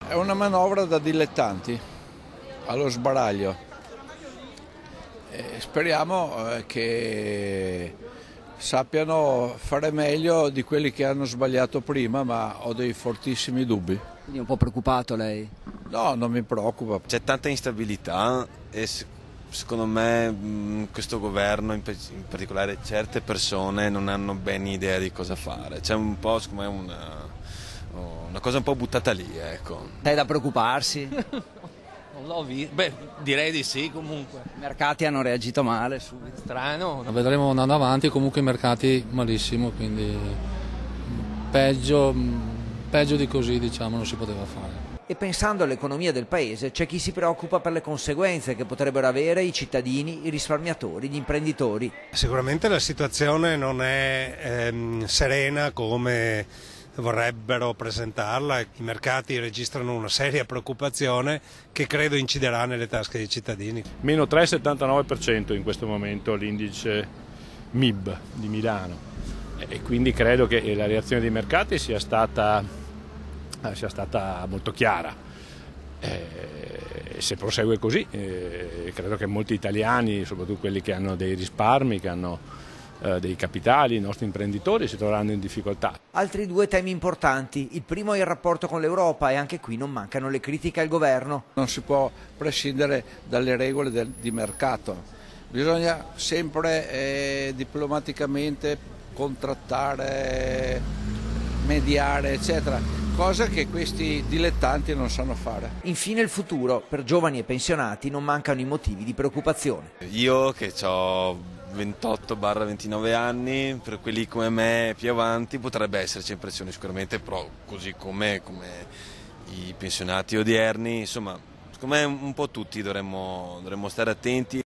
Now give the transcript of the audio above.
È una manovra da dilettanti, allo sbaraglio. Speriamo che sappiano fare meglio di quelli che hanno sbagliato prima, ma ho dei fortissimi dubbi. Quindi è un po' preoccupato lei? No, non mi preoccupa. C'è tanta instabilità e secondo me questo governo, in particolare certe persone, non hanno ben idea di cosa fare. C'è un po', secondo me, una cosa un po' buttata lì, ecco. È da preoccuparsi? Non l'ho visto. Beh, direi di sì comunque. I mercati hanno reagito male subito. Strano. Vedremo andando avanti, comunque i mercati malissimo, quindi peggio di così, diciamo, non si poteva fare. E pensando all'economia del paese c'è chi si preoccupa per le conseguenze che potrebbero avere i cittadini, i risparmiatori, gli imprenditori. Sicuramente la situazione non è serena come vorrebbero presentarla. I mercati registrano una seria preoccupazione che credo inciderà nelle tasche dei cittadini. Meno 3,79% in questo momento l'indice MIB di Milano e quindi credo che la reazione dei mercati sia stata molto chiara. Se prosegue così credo che molti italiani, soprattutto quelli che hanno dei risparmi, che hanno dei capitali, i nostri imprenditori, si troveranno in difficoltà. Altri due temi importanti, il primo è il rapporto con l'Europa e anche qui non mancano le critiche al governo. Non si può prescindere dalle regole di mercato, bisogna sempre diplomaticamente contrattare, mediare, eccetera, cosa che questi dilettanti non sanno fare. Infine il futuro, per giovani e pensionati non mancano i motivi di preoccupazione. Io che ho 28-29 anni, per quelli come me più avanti potrebbe esserci impressione sicuramente, però così come i pensionati odierni, insomma, secondo me un po' tutti dovremmo stare attenti